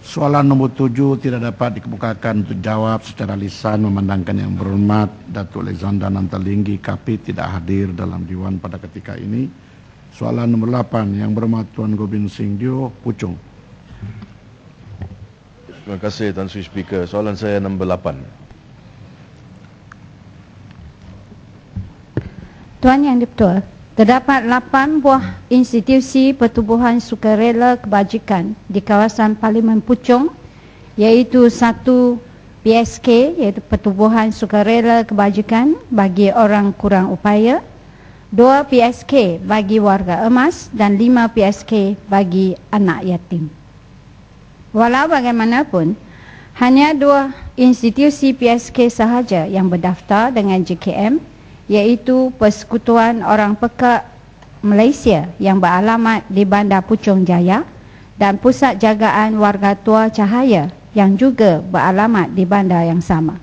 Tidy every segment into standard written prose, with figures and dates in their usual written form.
Soalan nombor 7 tidak dapat dikemukakan untuk jawab secara lisan memandangkan Yang Berhormat Datuk Alexander Nantalinggi KP tidak hadir dalam Dewan pada ketika ini. Soalan nombor 8, Yang Berhormat Tuan Gobind Singh Dio, Puchong. Terima kasih Tan Sri Speaker. Soalan saya nombor 8. Tuan Yang di-Pertua, terdapat 8 buah institusi pertubuhan sukarela kebajikan di kawasan Parlimen Puchong, iaitu 1 PSK, iaitu Pertubuhan Sukarela Kebajikan bagi Orang Kurang Upaya, 2 PSK bagi warga emas dan 5 PSK bagi anak yatim. Walau bagaimanapun, hanya 2 institusi PSK sahaja yang berdaftar dengan JKM, iaitu Persekutuan Orang Pekak Malaysia yang beralamat di Bandar Puchong Jaya dan Pusat Jagaan Warga Tua Cahaya yang juga beralamat di bandar yang sama.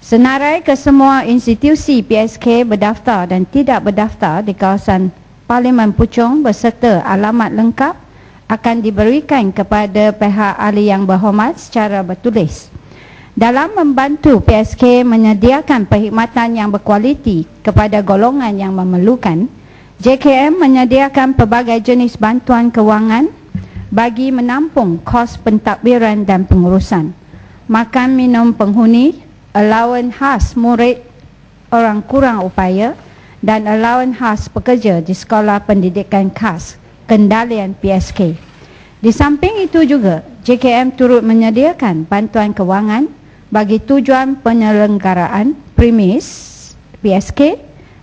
Senarai kesemua institusi PSK berdaftar dan tidak berdaftar di kawasan Parlimen Puchong beserta alamat lengkap akan diberikan kepada pihak ahli yang berhormat secara bertulis. Dalam membantu PSK menyediakan perkhidmatan yang berkualiti kepada golongan yang memerlukan, JKM menyediakan pelbagai jenis bantuan kewangan bagi menampung kos pentadbiran dan pengurusan, makan minum penghuni, allowance khas murid orang kurang upaya dan allowance khas pekerja di sekolah pendidikan khas kendalian PSK. Di samping itu juga, JKM turut menyediakan bantuan kewangan bagi tujuan penyelenggaraan premis PSK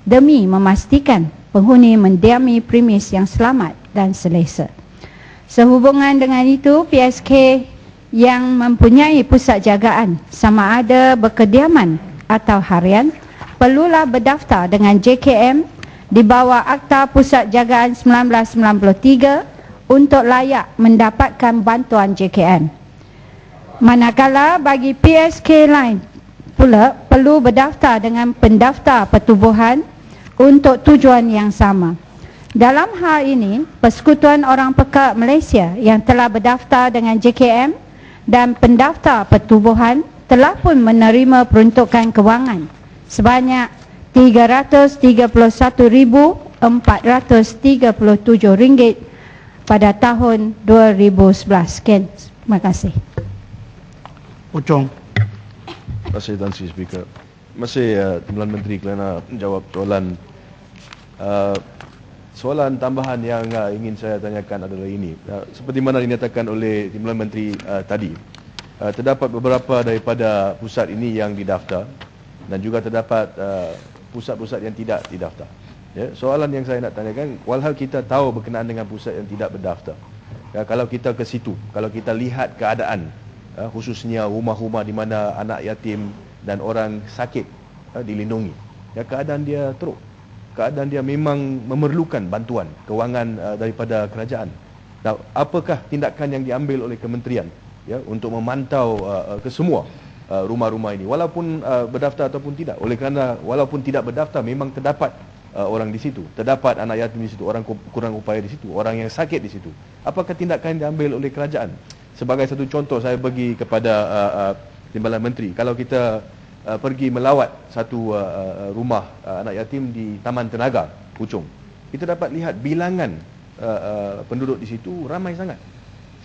demi memastikan penghuni mendiami premis yang selamat dan selesa. Sehubungan dengan itu, PSK yang mempunyai pusat jagaan sama ada berkediaman atau harian perlulah berdaftar dengan JKM di bawah Akta Pusat Jagaan 1993 untuk layak mendapatkan bantuan JKM. Manakala bagi PSK lain pula perlu berdaftar dengan pendaftar pertubuhan untuk tujuan yang sama. Dalam hal ini, Persekutuan Orang Pekak Malaysia yang telah berdaftar dengan JKM dan pendaftar pertubuhan telah pun menerima peruntukan kewangan sebanyak RM331,437 pada tahun 2011. Sekian. Terima kasih. Puchong. Terima kasih Tan Sri Speaker. Terima kasih Timbalan Menteri kerana menjawab soalan. Soalan tambahan yang ingin saya tanyakan adalah ini. Seperti mana dinyatakan oleh Timbalan Menteri tadi, terdapat beberapa daripada pusat ini yang didaftar dan juga terdapat pusat-pusat yang tidak didaftar. Ya, soalan yang saya nak tanyakan, walhal kita tahu berkenaan dengan pusat yang tidak berdaftar. Ya, kalau kita ke situ, kalau kita lihat keadaan, khususnya rumah-rumah di mana anak yatim dan orang sakit dilindungi, ya, keadaan dia teruk. Keadaan dia memang memerlukan bantuan kewangan daripada kerajaan. Dan apakah tindakan yang diambil oleh kementerian, ya, untuk memantau ke semua rumah-rumah ini, walaupun berdaftar ataupun tidak? Oleh kerana walaupun tidak berdaftar, memang terdapat orang di situ, terdapat anak yatim di situ, orang kurang upaya di situ, orang yang sakit di situ. Apakah tindakan yang diambil oleh kerajaan? Sebagai satu contoh, saya bagi kepada Timbalan Menteri, kalau kita pergi melawat satu rumah anak yatim di Taman Tenaga, Puchong, kita dapat lihat bilangan penduduk di situ ramai sangat,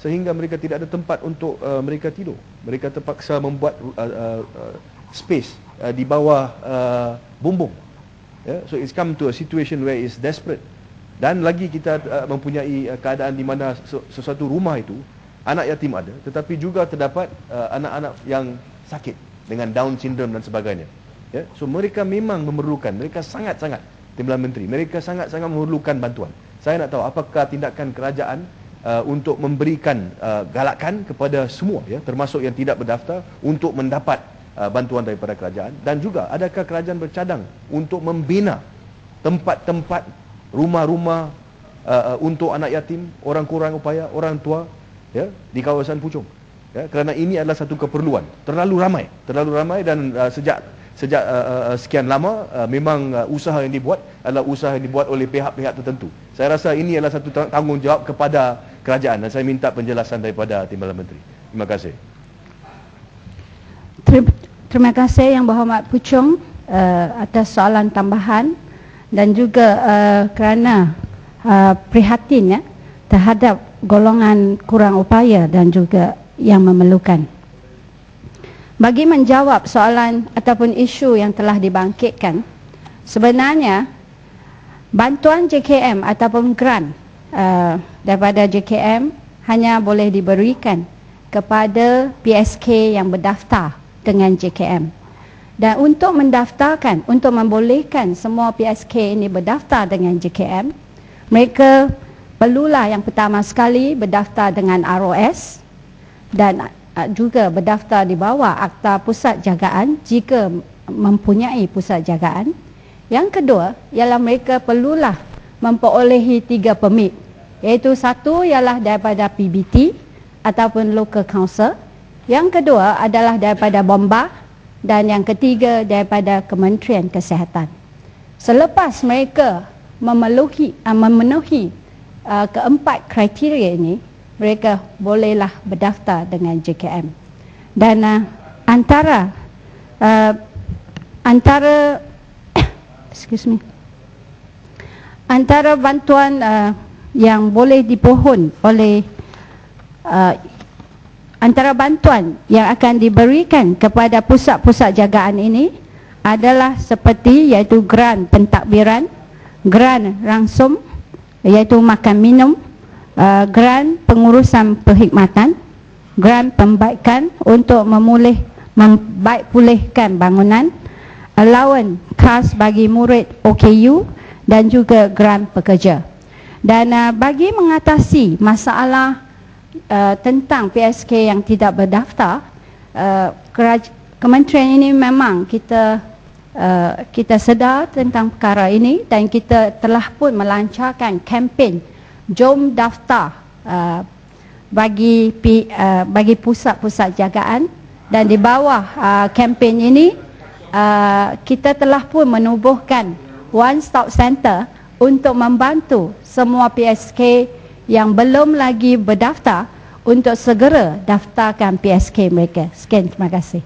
sehingga mereka tidak ada tempat untuk mereka tidur. Mereka terpaksa membuat space di bawah bumbung. Yeah, so it's come to a situation where it's desperate. Dan lagi kita mempunyai keadaan di mana sesuatu rumah itu anak yatim ada, tetapi juga terdapat anak-anak yang sakit dengan Down syndrome dan sebagainya. Ya, so mereka memang memerlukan, mereka sangat-sangat, Timbalan Menteri, mereka sangat-sangat memerlukan bantuan. Saya nak tahu apakah tindakan kerajaan untuk memberikan galakan kepada semua, ya, termasuk yang tidak berdaftar, untuk mendapat bantuan daripada kerajaan, dan juga adakah kerajaan bercadang untuk membina tempat-tempat rumah-rumah untuk anak yatim, orang kurang upaya, orang tua, ya, di kawasan Puchong. Ya, kerana ini adalah satu keperluan. Terlalu ramai dan sejak sekian lama memang usaha yang dibuat adalah usaha yang dibuat oleh pihak-pihak tertentu. Saya rasa ini adalah satu tanggungjawab kepada kerajaan dan saya minta penjelasan daripada Timbalan Menteri. Terima kasih. Terima kasih Yang Berhormat Puchong atas soalan tambahan dan juga kerana prihatin ya terhadap golongan kurang upaya dan juga yang memerlukan. Bagi menjawab soalan ataupun isu yang telah dibangkitkan, sebenarnya bantuan JKM ataupun grant daripada JKM hanya boleh diberikan kepada PSK yang berdaftar dengan JKM. Dan untuk mendaftarkan, untuk membolehkan semua PSK ini berdaftar dengan JKM, mereka perlulah yang pertama sekali berdaftar dengan ROS dan juga berdaftar di bawah Akta Pusat Jagaan jika mempunyai pusat jagaan. Yang kedua ialah mereka perlulah memperolehi 3 permit, iaitu satu ialah daripada PBT ataupun Local Council, yang kedua adalah daripada BOMBA dan yang ketiga daripada Kementerian Kesihatan. Selepas mereka memenuhi keempat kriteria ini, mereka bolehlah berdaftar dengan JKM. Dan antara bantuan yang boleh dipohon oleh antara bantuan yang akan diberikan kepada pusat-pusat jagaan ini adalah seperti iaitu grant pentadbiran, grant rangsum iaitu makan minum, grant pengurusan perkhidmatan, grant pembaikan untuk membaik pulihkan bangunan, allowance khas bagi murid OKU dan juga grant pekerja. Dan bagi mengatasi masalah tentang PSK yang tidak berdaftar, kementerian ini memang kita sedar tentang perkara ini dan kita telah pun melancarkan kempen Jom Daftar bagi pusat-pusat jagaan. Dan di bawah kempen ini kita telah pun menubuhkan One Stop Center untuk membantu semua PSK yang belum lagi berdaftar untuk segera daftarkan PSK mereka. Sekian, terima kasih.